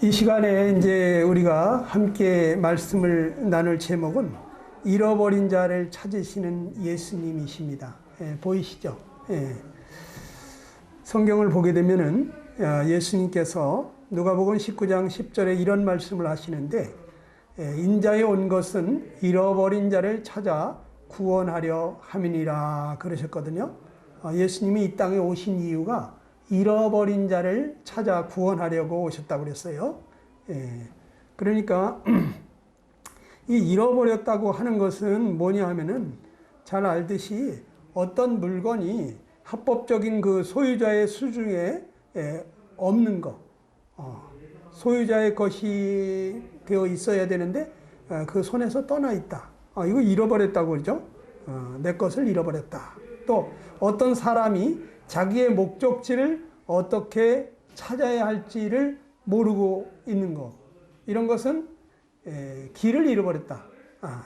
이 시간에 이제 우리가 함께 말씀을 나눌 제목은 잃어버린 자를 찾으시는 예수님이십니다. 보이시죠? 성경을 보게 되면은 예수님께서 누가복음 19장 10절에 이런 말씀을 하시는데, 인자에 온 것은 잃어버린 자를 찾아 구원하려 함이니라 그러셨거든요. 예수님이 이 땅에 오신 이유가 잃어버린 자를 찾아 구원하려고 오셨다고 그랬어요. 그러니까 이 잃어버렸다고 하는 것은 뭐냐 하면은, 잘 알듯이 어떤 물건이 합법적인 그 소유자의 수중에 없는 것, 소유자의 것이 되어 있어야 되는데 그 손에서 떠나 있다. 이거 잃어버렸다고 그러죠. 내 것을 잃어버렸다. 또 어떤 사람이 자기의 목적지를 어떻게 찾아야 할지를 모르고 있는 것, 이런 것은 길을 잃어버렸다.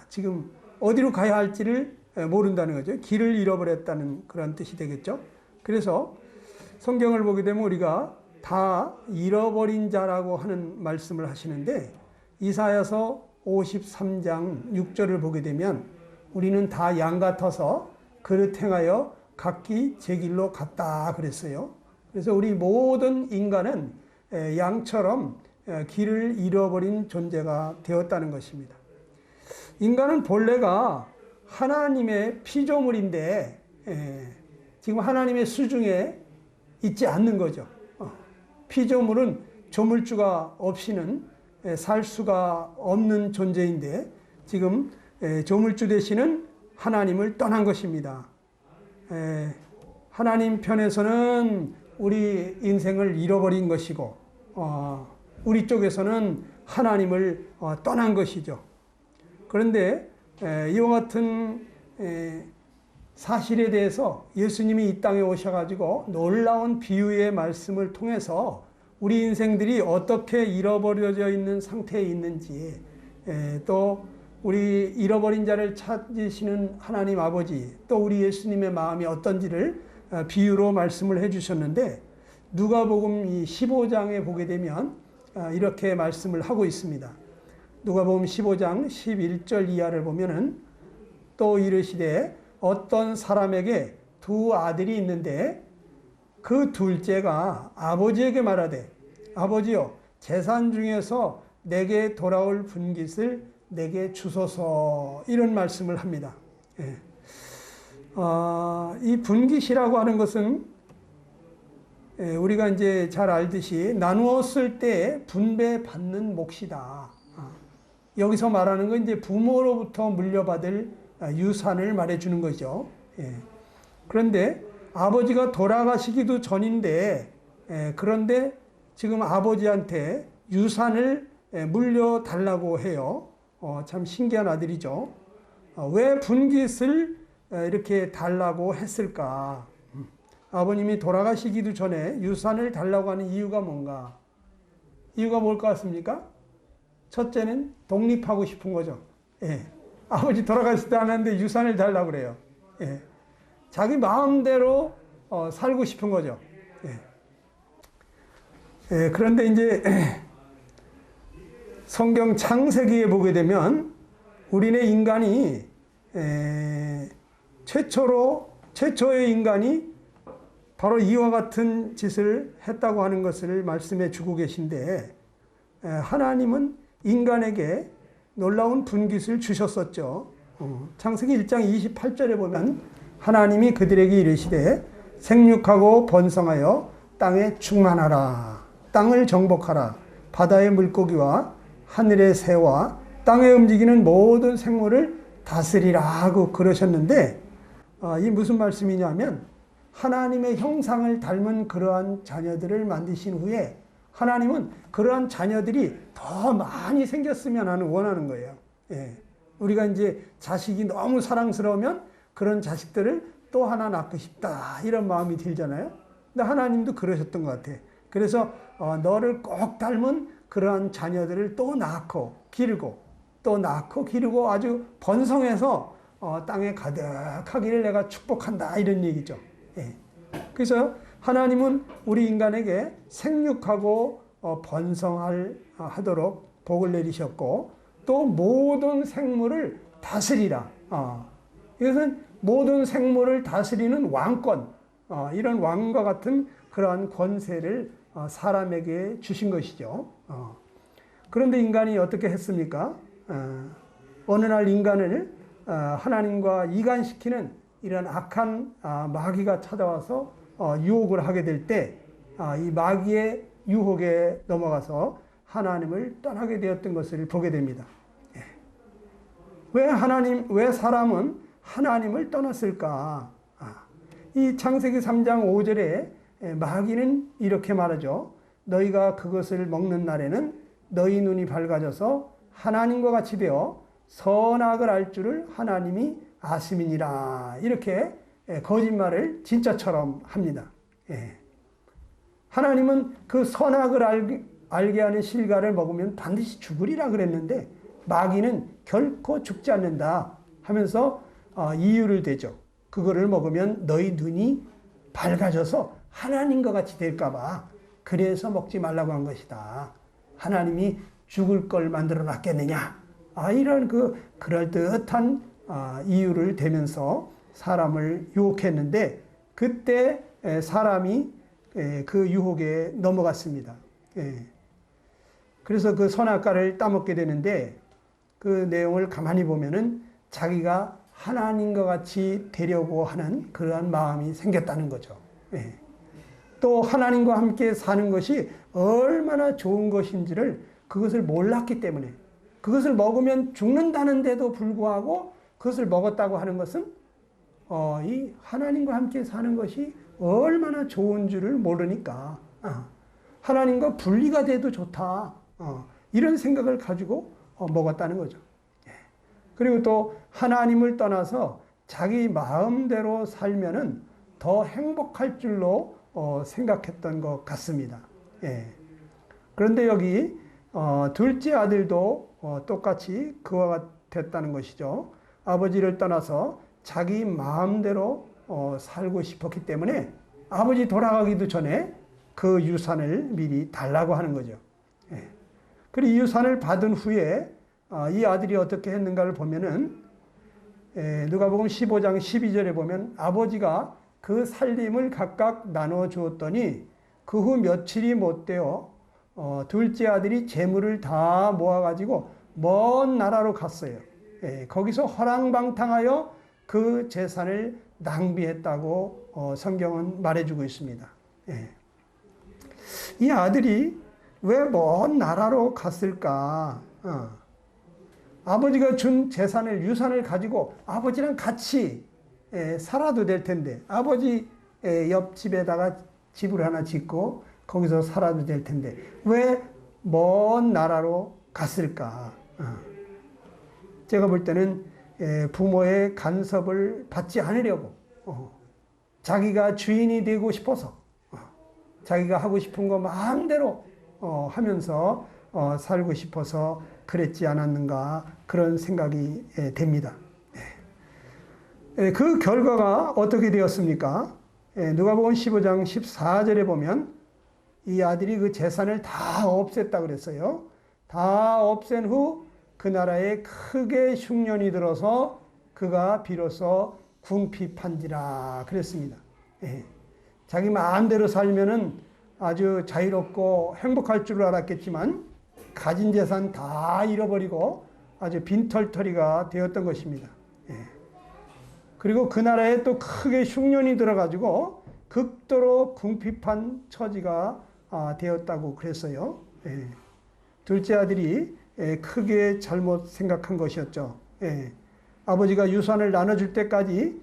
지금 어디로 가야 할지를 모른다는 거죠. 길을 잃어버렸다는 그런 뜻이 되겠죠. 그래서 성경을 보게 되면 우리가 다 잃어버린 자라고 하는 말씀을 하시는데, 이사야서 53장 6절을 보게 되면 우리는 다 양 같아서 그릇 행하여 각기 제 길로 갔다 그랬어요. 그래서 우리 모든 인간은 양처럼 길을 잃어버린 존재가 되었다는 것입니다. 인간은 본래가 하나님의 피조물인데 지금 하나님의 수중에 있지 않는 거죠. 피조물은 조물주가 없이는 살 수가 없는 존재인데, 지금 조물주 되시는 하나님을 떠난 것입니다. 하나님 편에서는 우리 인생을 잃어버린 것이고, 우리 쪽에서는 하나님을 떠난 것이죠. 그런데 이와 같은 사실에 대해서 예수님이 이 땅에 오셔가지고 놀라운 비유의 말씀을 통해서 우리 인생들이 어떻게 잃어버려져 있는 상태에 있는지, 또 우리 잃어버린 자를 찾으시는 하나님 아버지, 또 우리 예수님의 마음이 어떤지를 비유로 말씀을 해주셨는데, 누가복음 15장에 보게 되면 이렇게 말씀을 하고 있습니다. 누가복음 15장 11절 이하를 보면은, 또 이르시되 어떤 사람에게 두 아들이 있는데 그 둘째가 아버지에게 말하되, 아버지여, 재산 중에서 내게 돌아올 분깃을 내게 주소서, 이런 말씀을 합니다. 이 분깃이라고 하는 것은 우리가 이제 잘 알듯이 나누었을 때 분배받는 몫이다. 여기서 말하는 건 이제 부모로부터 물려받을 유산을 말해주는 거죠. 그런데 아버지가 돌아가시기도 전인데, 그런데 지금 아버지한테 유산을 물려달라고 해요. 참 신기한 아들이죠. 왜 분깃을 이렇게 달라고 했을까? 아버님이 돌아가시기도 전에 유산을 달라고 하는 이유가 뭔가? 이유가 뭘 것 같습니까? 첫째는 독립하고 싶은 거죠. 아버지 돌아가시지도 않았는데 유산을 달라고 그래요. 자기 마음대로 살고 싶은 거죠. 그런데 이제 성경 창세기에 보게 되면 우리네 인간이 최초의 인간이 바로 이와 같은 짓을 했다고 하는 것을 말씀해 주고 계신데, 하나님은 인간에게 놀라운 분깃을 주셨었죠. 창세기 1장 28절에 보면 하나님이 그들에게 이르시되 생육하고 번성하여 땅에 충만하라, 땅을 정복하라, 바다의 물고기와 하늘의 새와 땅에 움직이는 모든 생물을 다스리라 하고 그러셨는데, 이 무슨 말씀이냐면, 하나님의 형상을 닮은 그러한 자녀들을 만드신 후에 하나님은 그러한 자녀들이 더 많이 생겼으면 하는 원하는 거예요. 우리가 이제 자식이 너무 사랑스러우면 그런 자식들을 또 하나 낳고 싶다, 이런 마음이 들잖아요. 근데 하나님도 그러셨던 것 같아. 그래서 너를 꼭 닮은 그러한 자녀들을 또 낳고 기르고 또 낳고 기르고 아주 번성해서 땅에 가득하기를 내가 축복한다, 이런 얘기죠. 그래서 하나님은 우리 인간에게 생육하고 번성하도록 복을 내리셨고 또 모든 생물을 다스리라. 이것은 모든 생물을 다스리는 왕권, 이런 왕과 같은 그러한 권세를 사람에게 주신 것이죠. 그런데 인간이 어떻게 했습니까? 어느 날 인간을 하나님과 이간시키는 이런 악한 마귀가 찾아와서 유혹을 하게 될 때 이 마귀의 유혹에 넘어가서 하나님을 떠나게 되었던 것을 보게 됩니다. 왜 사람은 하나님을 떠났을까? 이 창세기 3장 5절에 마귀는 이렇게 말하죠. 너희가 그것을 먹는 날에는 너희 눈이 밝아져서 하나님과 같이 되어 선악을 알 줄을 하나님이 아심이니라. 이렇게 거짓말을 진짜처럼 합니다. 하나님은 그 선악을 알게 하는 실과를 먹으면 반드시 죽으리라 그랬는데 마귀는 결코 죽지 않는다 하면서 이유를 대죠. 그거를 먹으면 너희 눈이 밝아져서 하나님과 같이 될까봐 그래서 먹지 말라고 한 것이다. 하나님이 죽을 걸 만들어 놨겠느냐. 이런 그럴듯한 이유를 대면서 사람을 유혹했는데 그때 사람이 그 유혹에 넘어갔습니다. 그래서 그 선악과를 따먹게 되는데 그 내용을 가만히 보면은 자기가 하나님과 같이 되려고 하는 그러한 마음이 생겼다는 거죠. 또 하나님과 함께 사는 것이 얼마나 좋은 것인지를 그것을 몰랐기 때문에 그것을 먹으면 죽는다는데도 불구하고 그것을 먹었다고 하는 것은 이 하나님과 함께 사는 것이 얼마나 좋은 줄을 모르니까 하나님과 분리가 돼도 좋다. 이런 생각을 가지고 먹었다는 거죠. 그리고 또 하나님을 떠나서 자기 마음대로 살면은 더 행복할 줄로 생각했던 것 같습니다. 그런데 여기 둘째 아들도 똑같이 그와 같았다는 것이죠. 아버지를 떠나서 자기 마음대로 살고 싶었기 때문에 아버지 돌아가기도 전에 그 유산을 미리 달라고 하는 거죠. 그리고 이 유산을 받은 후에 이 아들이 어떻게 했는가를 보면은 누가복음 15장 12절에 보면 아버지가 그 살림을 각각 나눠 주었더니 그 후 며칠이 못 되어 둘째 아들이 재물을 다 모아가지고 먼 나라로 갔어요. 거기서 허랑방탕하여 그 재산을 낭비했다고 성경은 말해주고 있습니다. 이 아들이 왜 먼 나라로 갔을까? 아버지가 준 재산을, 유산을 가지고 아버지랑 같이 살아도 될 텐데, 아버지 옆집에다가 집을 하나 짓고 거기서 살아도 될 텐데, 왜 먼 나라로 갔을까? 제가 볼 때는 부모의 간섭을 받지 않으려고, 자기가 주인이 되고 싶어서, 자기가 하고 싶은 거 마음대로 하면서 살고 싶어서 그랬지 않았는가 그런 생각이 됩니다. 그 결과가 어떻게 되었습니까? 누가복음 15장 14절에 보면 이 아들이 그 재산을 다 없앴다 그랬어요. 다 없앤 후 그 나라에 크게 흉년이 들어서 그가 비로소 궁핍한지라 그랬습니다. 자기 마음대로 살면은 아주 자유롭고 행복할 줄 알았겠지만 가진 재산 다 잃어버리고 아주 빈털터리가 되었던 것입니다. 그리고 그 나라에 또 크게 흉년이 들어가지고 극도로 궁핍한 처지가 되었다고 그랬어요. 둘째 아들이 크게 잘못 생각한 것이었죠. 아버지가 유산을 나눠줄 때까지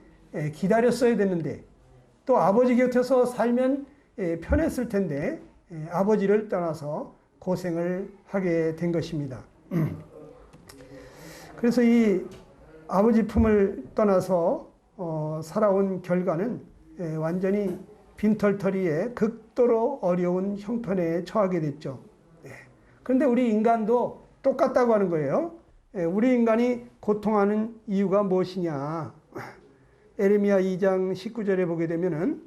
기다렸어야 되는데 또 아버지 곁에서 살면 편했을 텐데 아버지를 떠나서 고생을 하게 된 것입니다. 그래서 이 아버지 품을 떠나서 살아온 결과는 완전히 빈털터리에 극도로 어려운 형편에 처하게 됐죠. 그런데 우리 인간도 똑같다고 하는 거예요. 우리 인간이 고통하는 이유가 무엇이냐? 에레미야 2장 19절에 보게 되면은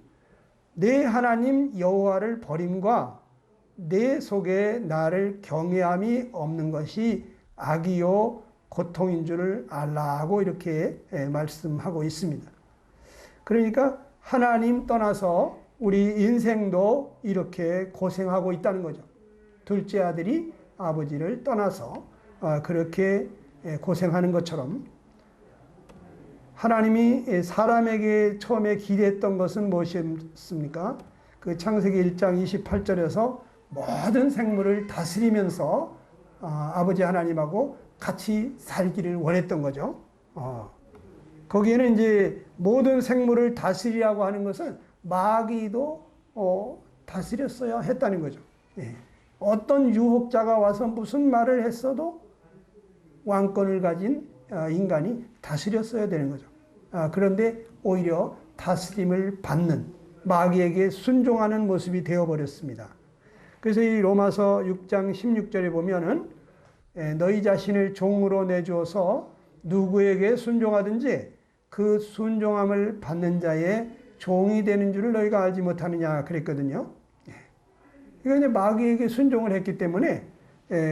내 하나님 여호와를 버림과 내 속에 나를 경외함이 없는 것이 악이요 고통인 줄을 알라고 이렇게 말씀하고 있습니다. 그러니까 하나님 떠나서 우리 인생도 이렇게 고생하고 있다는 거죠. 둘째 아들이 아버지를 떠나서 그렇게 고생하는 것처럼 하나님이 사람에게 처음에 기대했던 것은 무엇이었습니까? 그 창세기 1장 28절에서 모든 생물을 다스리면서 아버지 하나님하고 같이 살기를 원했던 거죠. 거기에는 이제 모든 생물을 다스리라고 하는 것은 마귀도 다스렸어야 했다는 거죠. 예. 어떤 유혹자가 와서 무슨 말을 했어도 왕권을 가진 인간이 다스렸어야 되는 거죠. 그런데 오히려 다스림을 받는 마귀에게 순종하는 모습이 되어버렸습니다. 그래서 이 로마서 6장 16절에 보면은 너희 자신을 종으로 내주어서 누구에게 순종하든지 그 순종함을 받는 자의 종이 되는 줄을 너희가 알지 못하느냐 그랬거든요. 이거 이제 마귀에게 순종을 했기 때문에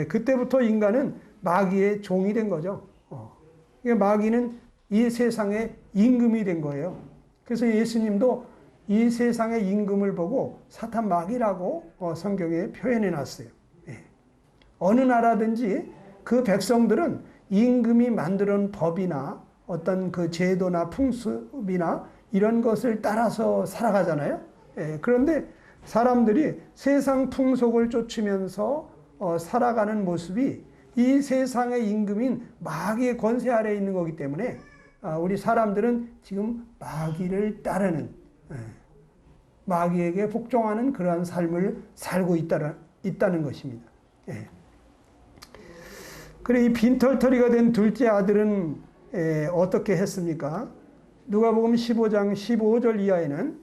그때부터 인간은 마귀의 종이 된 거죠. 마귀는 이 세상의 임금이 된 거예요. 그래서 예수님도 이 세상의 임금을 보고 사탄 마귀라고 성경에 표현해 놨어요. 어느 나라든지 그 백성들은 임금이 만들어 놓은 법이나 어떤 그 제도나 풍습이나 이런 것을 따라서 살아가잖아요. 그런데 사람들이 세상 풍속을 쫓으면서 살아가는 모습이 이 세상의 임금인 마귀의 권세 아래에 있는 거기 때문에 우리 사람들은 지금 마귀를 따르는 마귀에게 복종하는 그러한 삶을 살고 있다는 것입니다. 그래 이 빈털터리가 된 둘째 아들은 어떻게 했습니까? 누가복음 15장 15절 이하에는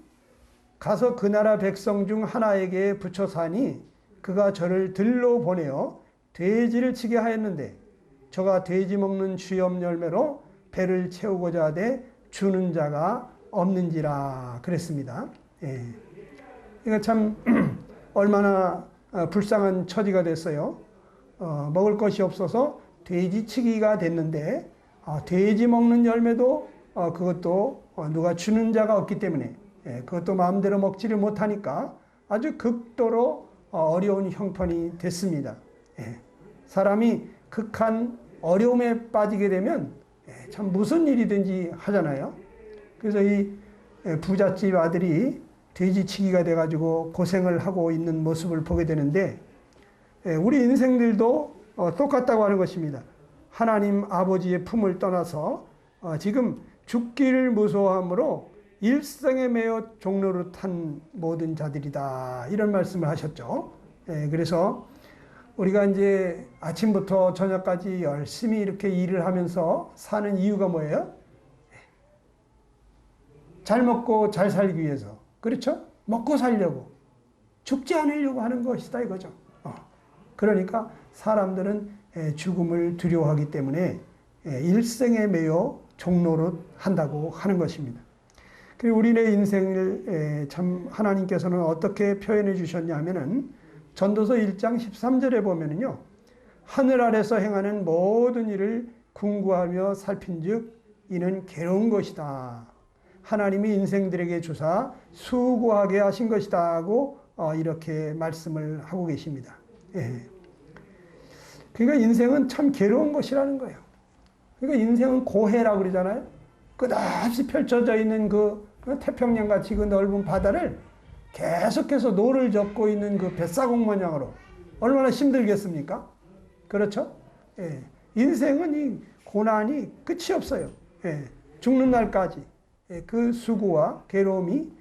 가서 그 나라 백성 중 하나에게 붙여 사니 그가 저를 들로 보내어 돼지를 치게 하였는데 저가 돼지 먹는 주염 열매로 배를 채우고자 하되 주는 자가 없는지라 그랬습니다. 이거 참 얼마나 불쌍한 처지가 됐어요. 먹을 것이 없어서 돼지치기가 됐는데 돼지 먹는 열매도 그것도 누가 주는 자가 없기 때문에 그것도 마음대로 먹지를 못하니까 아주 극도로 어려운 형편이 됐습니다. 사람이 극한 어려움에 빠지게 되면 참 무슨 일이든지 하잖아요. 그래서 이 부잣집 아들이 돼지치기가 돼가지고 고생을 하고 있는 모습을 보게 되는데 우리 인생들도 똑같다고 하는 것입니다. 하나님 아버지의 품을 떠나서 지금 죽기를 무서워함으로 일생에 매여 종로를 탄 모든 자들이다. 이런 말씀을 하셨죠. 그래서 우리가 이제 아침부터 저녁까지 열심히 이렇게 일을 하면서 사는 이유가 뭐예요? 잘 먹고 잘 살기 위해서. 그렇죠? 먹고 살려고. 죽지 않으려고 하는 것이다 이거죠. 그러니까 사람들은 죽음을 두려워하기 때문에 일생에 매여 종로를 한다고 하는 것입니다. 그리고 우리의 인생을 참 하나님께서는 어떻게 표현해 주셨냐면은 전도서 1장 13절에 보면은요. 하늘 아래서 행하는 모든 일을 궁구하며 살핀즉 이는 괴로운 것이다. 하나님이 인생들에게 주사 수고하게 하신 것이다 하고 이렇게 말씀을 하고 계십니다. 그러니까 인생은 참 괴로운 것이라는 거예요. 그러니까 인생은 고해라고 그러잖아요. 끝없이 펼쳐져 있는 그 태평양 같이 그 넓은 바다를 계속해서 노를 젓고 있는 그 뱃사공 모양으로 얼마나 힘들겠습니까? 그렇죠? 인생은 이 고난이 끝이 없어요. 죽는 날까지 그 수고와 괴로움이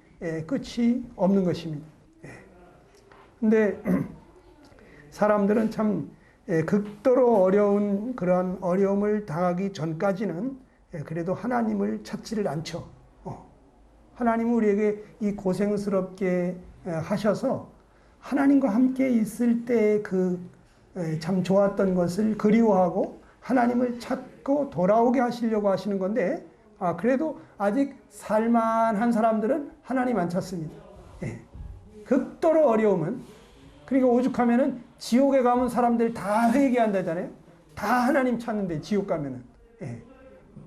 끝이 없는 것입니다. 근데 사람들은 참 극도로 어려운 그런 어려움을 당하기 전까지는 그래도 하나님을 찾지를 않죠. 하나님은 우리에게 이 고생스럽게 하셔서 하나님과 함께 있을 때 그 참 좋았던 것을 그리워하고 하나님을 찾고 돌아오게 하시려고 하시는 건데 그래도 아직 살만한 사람들은 하나님 안 찾습니다. 극도로 어려움은 그러니까 오죽하면은 지옥에 가면 사람들 다 회개한다잖아요. 다 하나님 찾는데 지옥 가면은. 예.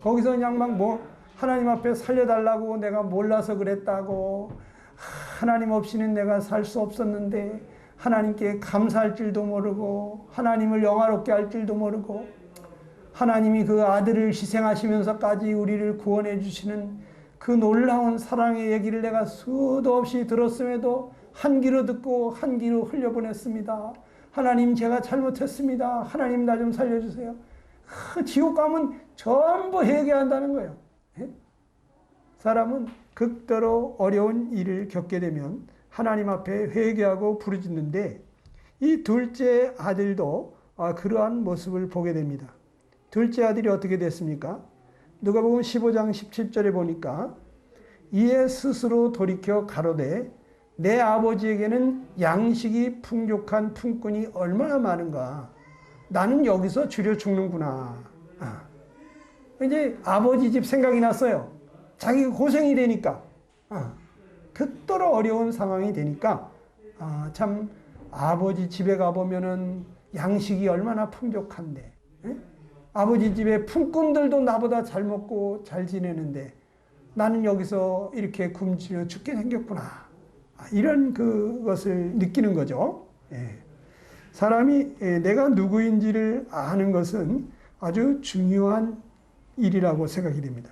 거기서 그냥 막 뭐 하나님 앞에 살려달라고 내가 몰라서 그랬다고, 하나님 없이는 내가 살 수 없었는데 하나님께 감사할 줄도 모르고 하나님을 영화롭게 할 줄도 모르고, 하나님이 그 아들을 희생하시면서까지 우리를 구원해 주시는 그 놀라운 사랑의 얘기를 내가 수도 없이 들었음에도 한 귀로 듣고 한 귀로 흘려보냈습니다. 하나님, 제가 잘못했습니다. 하나님, 나 좀 살려주세요. 지옥 가면 전부 회개한다는 거예요. 사람은 극도로 어려운 일을 겪게 되면 하나님 앞에 회개하고 부르짖는데, 이 둘째 아들도 그러한 모습을 보게 됩니다. 둘째 아들이 어떻게 됐습니까? 누가복음 15장 17절에 보니까, 이에 스스로 돌이켜 가로되 내 아버지에게는 양식이 풍족한 품꾼이 얼마나 많은가. 나는 여기서 주려 죽는구나. 이제 아버지 집 생각이 났어요. 자기가 고생이 되니까. 극도로 어려운 상황이 되니까, 참 아버지 집에 가보면은 양식이 얼마나 풍족한데, 아버지 집에 품꾼들도 나보다 잘 먹고 잘 지내는데 나는 여기서 이렇게 굶주려 죽게 생겼구나. 이런 그것을 느끼는 거죠. 사람이 내가 누구인지를 아는 것은 아주 중요한 일이라고 생각이 됩니다.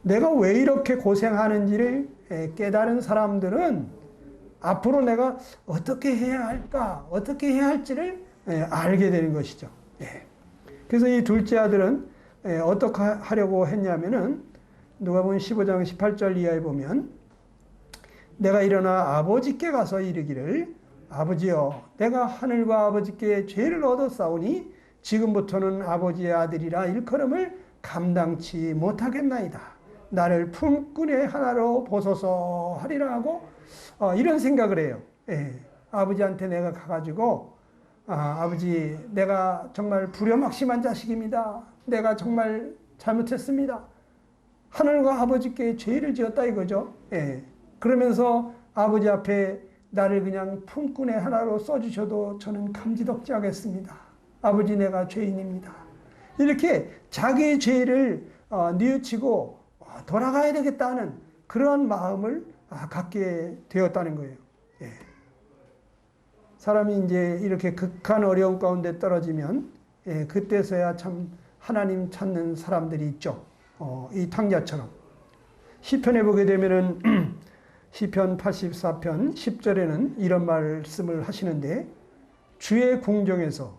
내가 왜 이렇게 고생하는지를 깨달은 사람들은 앞으로 내가 어떻게 해야 할까, 어떻게 해야 할지를 알게 되는 것이죠. 그래서 이 둘째 아들은 어떻게 하려고 했냐면은, 누가복음 15장 18절 이하에 보면, 내가 일어나 아버지께 가서 이르기를, 아버지여, 내가 하늘과 아버지께 죄를 얻었사오니 지금부터는 아버지의 아들이라 일컬음을 감당치 못하겠나이다. 나를 품꾼의 하나로 보소서 하리라 하고, 이런 생각을 해요. 아버지한테 내가 가가지고, 아버지, 내가 정말 불효막심한 자식입니다. 내가 정말 잘못했습니다. 하늘과 아버지께 죄를 지었다 이거죠. 그러면서 아버지 앞에 나를 그냥 품꾼의 하나로 써주셔도 저는 감지덕지 하겠습니다. 아버지, 내가 죄인입니다. 이렇게 자기의 죄를 뉘우치고 돌아가야 되겠다는 그런 마음을 갖게 되었다는 거예요. 사람이 이제 이렇게 극한 어려움 가운데 떨어지면 그때서야 참 하나님 찾는 사람들이 있죠. 이 탕자처럼. 시편에 보게 되면은 시편 84편 10절에는 이런 말씀을 하시는데, 주의 궁정에서,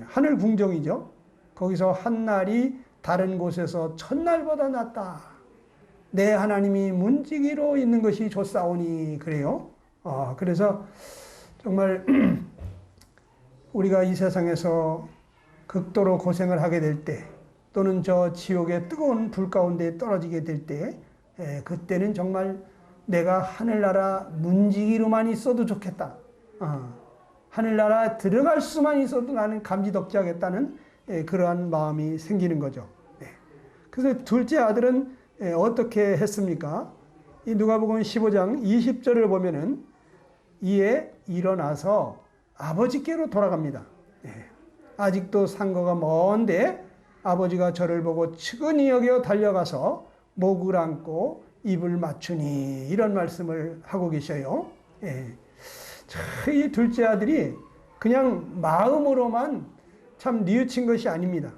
하늘 궁정이죠. 거기서 한 날이 다른 곳에서 첫날보다 낫다. 내 하나님이 문지기로 있는 것이 좋사오니, 그래요. 그래서 정말 우리가 이 세상에서 극도로 고생을 하게 될 때, 또는 저 지옥의 뜨거운 불 가운데 떨어지게 될 때, 그때는 정말 내가 하늘나라 문지기로만 있어도 좋겠다. 하늘나라 들어갈 수만 있어도 나는 감지덕지 하겠다는 그러한 마음이 생기는 거죠. 그래서 둘째 아들은 어떻게 했습니까? 이 누가복음 15장 20절을 보면은, 이에 일어나서 아버지께로 돌아갑니다. 아직도 상거가 먼데 아버지가 저를 보고 측은히 여겨 달려가서 목을 안고 입을 맞추니, 이런 말씀을 하고 계셔요. 이 둘째 아들이 그냥 마음으로만 참 뉘우친 것이 아닙니다.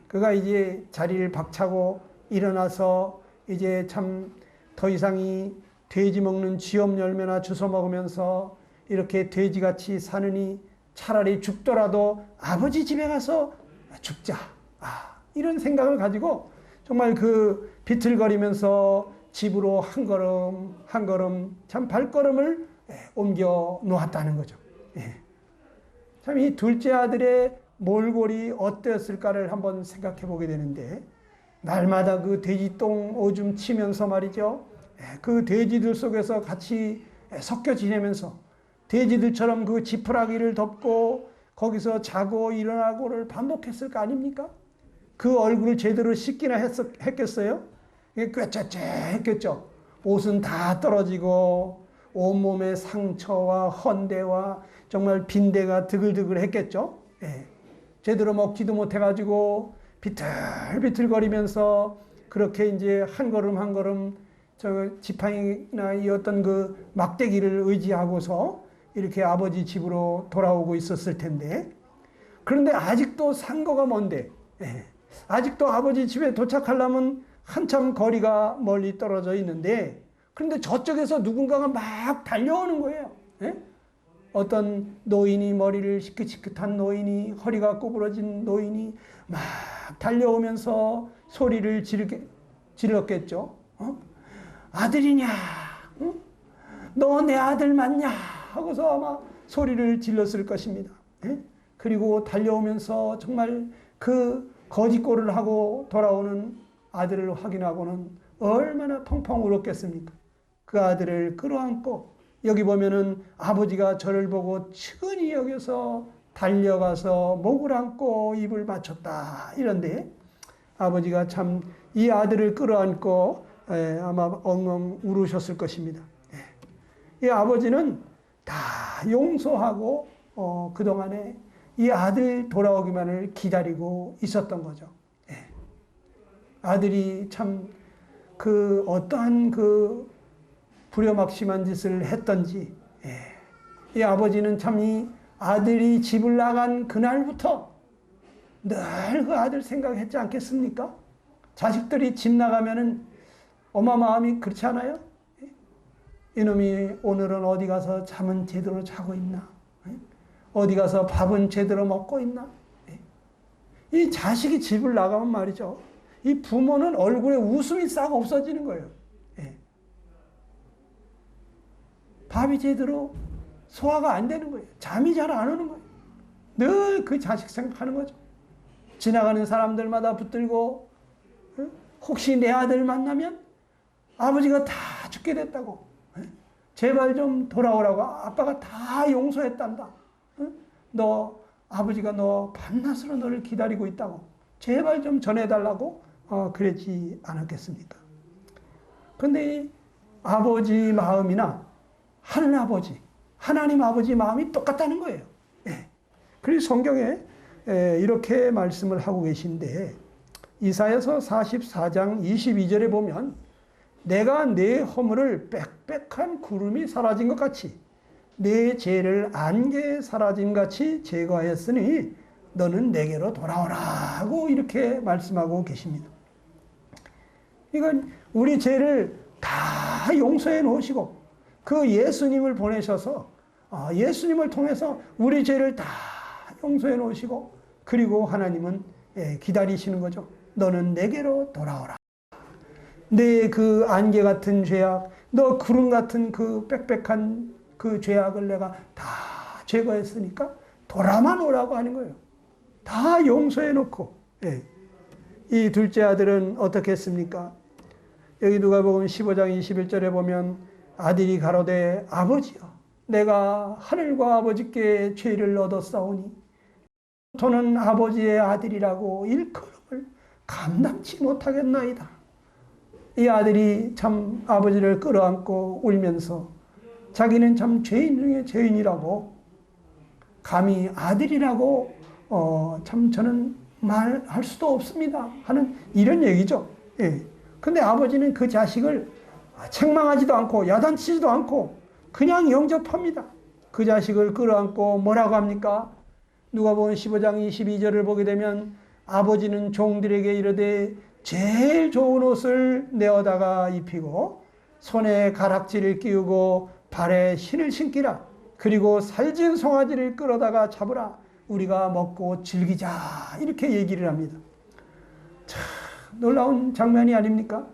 그가 이제 자리를 박차고 일어나서 이제 참 더 이상이 돼지 먹는 쥐엄 열매나 주워 먹으면서 이렇게 돼지같이 사느니 차라리 죽더라도 아버지 집에 가서 죽자. 이런 생각을 가지고 정말 그 비틀거리면서 집으로 한 걸음 한 걸음 참 발걸음을 옮겨 놓았다는 거죠. 참 이 둘째 아들의 몰골이 어땠을까를 한번 생각해 보게 되는데, 날마다 그 돼지똥 오줌 치면서 말이죠. 그 돼지들 속에서 같이 섞여 지내면서 돼지들처럼 그 지푸라기를 덮고 거기서 자고 일어나고를 반복했을 거 아닙니까? 그 얼굴을 제대로 씻기나 했겠어요? 꾀째째 했겠죠. 옷은 다 떨어지고 온몸에 상처와 헌대와 정말 빈대가 드글드글 했겠죠. 예. 제대로 먹지도 못해가지고 비틀비틀거리면서 그렇게 이제 한 걸음 한 걸음 저 지팡이나 이 어떤 그 막대기를 의지하고서 이렇게 아버지 집으로 돌아오고 있었을 텐데, 그런데 아직도 상거가 먼데, 예. 아직도 아버지 집에 도착하려면 한참 거리가 멀리 떨어져 있는데, 그런데 저쪽에서 누군가가 막 달려오는 거예요. 예? 어떤 노인이, 머리를 시끗시끗한 노인이, 허리가 구부러진 노인이 막 달려오면서 소리를 질렀겠죠. 아들이냐? 너 내 아들 맞냐? 하고서 아마 소리를 질렀을 것입니다. 예? 그리고 달려오면서 정말 그 거짓골을 하고 돌아오는 아들을 확인하고는 얼마나 펑펑 울었겠습니까? 그 아들을 끌어안고, 여기 보면은 아버지가 저를 보고 측은히 여겨서 달려가서 목을 안고 입을 맞췄다, 이런데 아버지가 참 이 아들을 끌어안고 아마 엉엉 울으셨을 것입니다. 이 아버지는 다 용서하고 그동안에 이 아들 돌아오기만을 기다리고 있었던 거죠. 아들이 참 그 어떠한 그 불효막심한 짓을 했던지, 이 아버지는 참 이 아들이 집을 나간 그날부터 늘 그 아들 생각했지 않겠습니까? 자식들이 집 나가면은 엄마 마음이 그렇지 않아요? 이놈이 오늘은 어디 가서 잠은 제대로 자고 있나? 어디 가서 밥은 제대로 먹고 있나? 이 자식이 집을 나가면 말이죠, 이 부모는 얼굴에 웃음이 싹 없어지는 거예요. 밥이 제대로 소화가 안 되는 거예요. 잠이 잘 안 오는 거예요. 늘 그 자식 생각하는 거죠. 지나가는 사람들마다 붙들고, 혹시 내 아들 만나면 아버지가 다 죽게 됐다고, 제발 좀 돌아오라고, 아빠가 다 용서했단다, 너 아버지가 너 밤낮으로 너를 기다리고 있다고 제발 좀 전해달라고 그랬지 않았겠습니까? 그런데 이 아버지 마음이나 하늘아버지, 하나님 아버지 마음이 똑같다는 거예요. 그래서 성경에 이렇게 말씀을 하고 계신데, 이사야서 44장 22절에 보면 내가 내 허물을 빽빽한 구름이 사라진 것 같이 내 죄를 안개에 사라진 같이 제거하였으니 너는 내게로 돌아오라고 이렇게 말씀하고 계십니다. 이건 우리 죄를 다 용서해 놓으시고 그 예수님을 보내셔서 예수님을 통해서 우리 죄를 다 용서해 놓으시고, 그리고 하나님은 기다리시는 거죠. 너는 내게로 돌아오라. 내 그 안개 같은 죄악, 너 구름 같은 그 빽빽한 그 죄악을 내가 다 제거했으니까 돌아만 오라고 하는 거예요. 다 용서해 놓고. 이 둘째 아들은 어떻게 했습니까? 여기 누가복음 15장 21절에 보면 아들이 가로되 아버지여, 내가 하늘과 아버지께 죄를 얻었사오니 저는 아버지의 아들이라고 일컬음을 감당치 못하겠나이다. 이 아들이 참 아버지를 끌어안고 울면서 자기는 참 죄인 중에 죄인이라고, 감히 아들이라고 참 저는 말할 수도 없습니다 하는 이런 얘기죠. 근데 아버지는 그 자식을 책망하지도 않고 야단치지도 않고 그냥 영접합니다. 그 자식을 끌어안고 뭐라고 합니까? 누가복음 15장 22절을 보게 되면 아버지는 종들에게 이르되 제일 좋은 옷을 내어다가 입히고 손에 가락지를 끼우고 발에 신을 신기라. 그리고 살진 송아지를 끌어다가 잡으라. 우리가 먹고 즐기자. 이렇게 얘기를 합니다. 참 놀라운 장면이 아닙니까?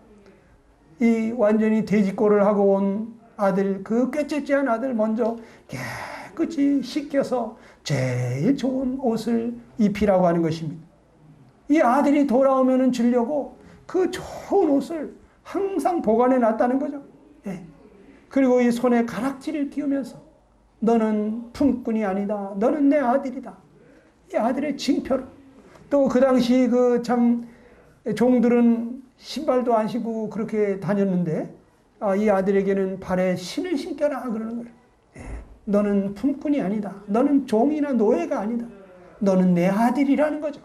이 완전히 돼지꼴을 하고 온 아들, 그 꾀째째한 아들 먼저 깨끗이 씻겨서 제일 좋은 옷을 입히라고 하는 것입니다. 이 아들이 돌아오면 주려고 그 좋은 옷을 항상 보관해 놨다는 거죠. 그리고 이 손에 가락지를 끼우면서 너는 품꾼이 아니다. 너는 내 아들이다. 이 아들의 징표로. 또 그 당시 그 참 종들은 신발도 안 신고 그렇게 다녔는데 이 아들에게는 발에 신을 신겨라 그러는 거예요. 너는 품꾼이 아니다. 너는 종이나 노예가 아니다. 너는 내 아들이라는 거죠.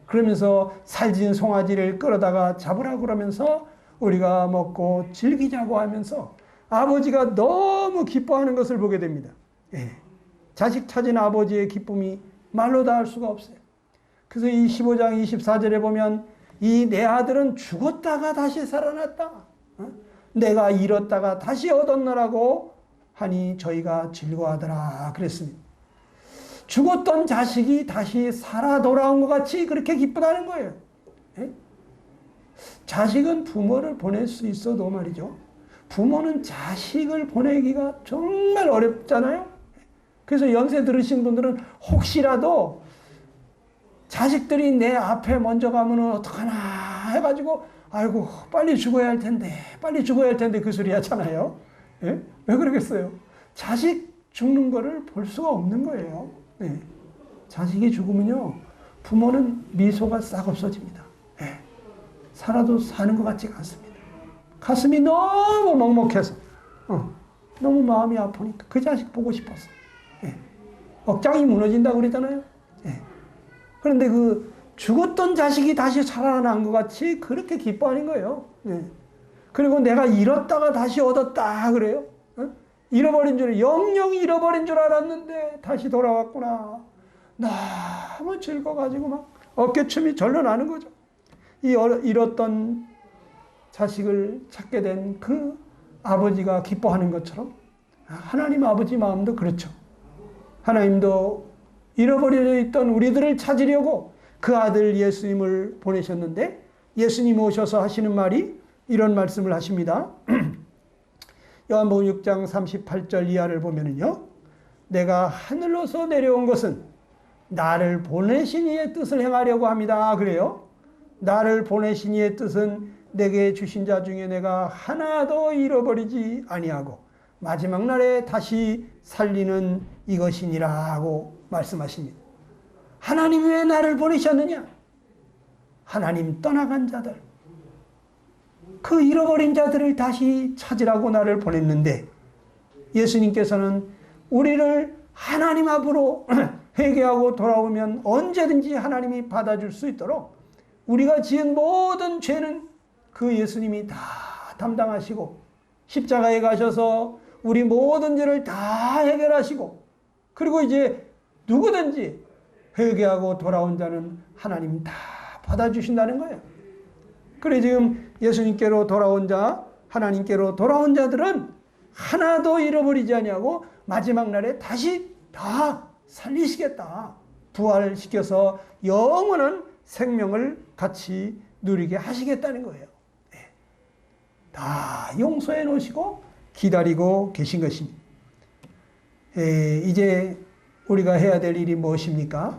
그러면서 살진 송아지를 끌어다가 잡으라고 그러면서 우리가 먹고 즐기자고 하면서 아버지가 너무 기뻐하는 것을 보게 됩니다. 자식 찾은 아버지의 기쁨이 말로 다 할 수가 없어요. 그래서 이 15장 24절에 보면 이 내 아들은 죽었다가 다시 살아났다. 내가 잃었다가 다시 얻었노라고 하니 저희가 즐거워하더라 그랬습니다. 죽었던 자식이 다시 살아 돌아온 것 같이 그렇게 기쁘다는 거예요. 자식은 부모를 보낼 수 있어도 말이죠. 부모는 자식을 보내기가 정말 어렵잖아요. 그래서 연세 들으신 분들은 혹시라도 자식들이 내 앞에 먼저 가면 어떡하나 해가지고 아이고 빨리 죽어야 할 텐데 빨리 죽어야 할 텐데 그 소리 하잖아요. 왜 그러겠어요? 자식 죽는 거를 볼 수가 없는 거예요. 자식이 죽으면요 부모는 미소가 싹 없어집니다. 살아도 사는 것 같지가 않습니다. 가슴이 너무 먹먹해서 너무 마음이 아프니까 그 자식 보고 싶어서 억장이 무너진다고 그러잖아요. 그런데 그 죽었던 자식이 다시 살아난 것 같이 그렇게 기뻐하는 거예요. 그리고 내가 잃었다가 다시 얻었다 그래요. 잃어버린 줄, 영영 잃어버린 줄 알았는데 다시 돌아왔구나. 너무 즐거워가지고 막 어깨춤이 절로 나는 거죠. 이 잃었던 자식을 찾게 된 그 아버지가 기뻐하는 것처럼 하나님 아버지 마음도 그렇죠. 하나님도 잃어버려 있던 우리들을 찾으려고 그 아들 예수님을 보내셨는데 예수님 오셔서 하시는 말이 이런 말씀을 하십니다. 요한복음 6장 38절 이하를 보면은요. 내가 하늘로서 내려온 것은 나를 보내신 이의 뜻을 행하려고 합니다. 그래요. 나를 보내신 이의 뜻은 내게 주신 자 중에 내가 하나도 잃어버리지 아니하고 마지막 날에 다시 살리는 이것이니라고 말씀하십니다. 하나님이 왜 나를 보내셨느냐? 하나님 떠나간 자들, 그 잃어버린 자들을 다시 찾으라고 나를 보냈는데 예수님께서는 우리를 하나님 앞으로 회개하고 돌아오면 언제든지 하나님이 받아줄 수 있도록 우리가 지은 모든 죄는 그 예수님이 다 담당하시고 십자가에 가셔서 우리 모든 죄를 다 해결하시고 그리고 이제 누구든지 회개하고 돌아온 자는 하나님 다 받아주신다는 거예요. 그래 지금 예수님께로 돌아온 자, 하나님께로 돌아온 자들은 하나도 잃어버리지 아니하고 마지막 날에 다시 다 살리시겠다. 부활시켜서 영원한 생명을 같이 누리게 하시겠다는 거예요. 다 용서해 놓으시고 기다리고 계신 것입니다. 이제 우리가 해야 될 일이 무엇입니까?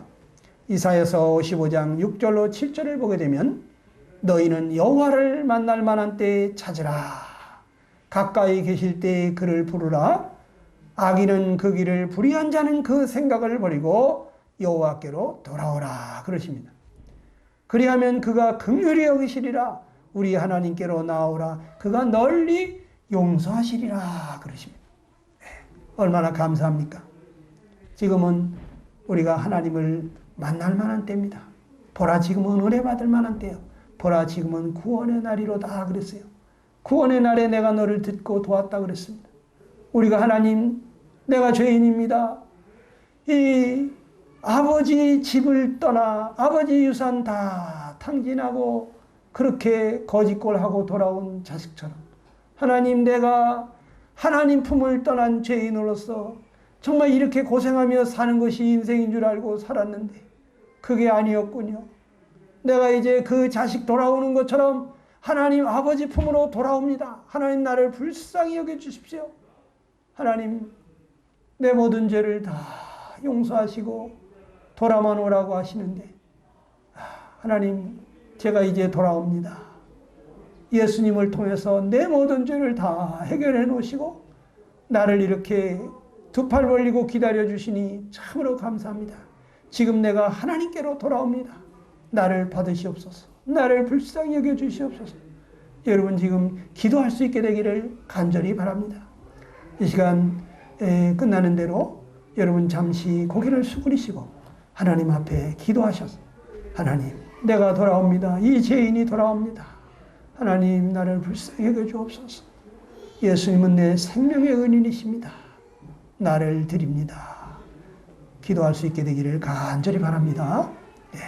이사야서 55장 6절로 7절을 보게 되면 너희는 여호와를 만날 만한 때에 찾으라. 가까이 계실 때에 그를 부르라. 악인은 그 길을 불의한 자는 그 생각을 버리고 여호와께로 돌아오라. 그러십니다. 그리하면 그가 긍휼히 여기시리라. 우리 하나님께로 나오라. 그가 널리 용서하시리라. 그러십니다. 얼마나 감사합니까? 지금은 우리가 하나님을 만날 만한 때입니다. 보라 지금은 은혜 받을 만한 때요. 보라 지금은 구원의 날이로다 그랬어요. 구원의 날에 내가 너를 듣고 도왔다 그랬습니다. 우리가 하나님 내가 죄인입니다. 이 아버지 집을 떠나 아버지 유산 다 탕진하고 그렇게 거짓골하고 돌아온 자식처럼 하나님 내가 하나님 품을 떠난 죄인으로서 정말 이렇게 고생하며 사는 것이 인생인 줄 알고 살았는데 그게 아니었군요. 내가 이제 그 자식 돌아오는 것처럼 하나님 아버지 품으로 돌아옵니다. 하나님 나를 불쌍히 여겨주십시오. 하나님 내 모든 죄를 다 용서하시고 돌아만 오라고 하시는데 하나님 제가 이제 돌아옵니다. 예수님을 통해서 내 모든 죄를 다 해결해 놓으시고 나를 이렇게 두 팔 벌리고 기다려 주시니 참으로 감사합니다. 지금 내가 하나님께로 돌아옵니다. 나를 받으시옵소서. 나를 불쌍히 여겨 주시옵소서. 여러분 지금 기도할 수 있게 되기를 간절히 바랍니다. 이 시간 끝나는 대로 여러분 잠시 고개를 숙이시고 하나님 앞에 기도하셔서 하나님 내가 돌아옵니다. 이 죄인이 돌아옵니다. 하나님 나를 불쌍히 여겨 주옵소서. 예수님은 내 생명의 은인이십니다. 나를 드립니다. 기도할 수 있게 되기를 간절히 바랍니다. 네.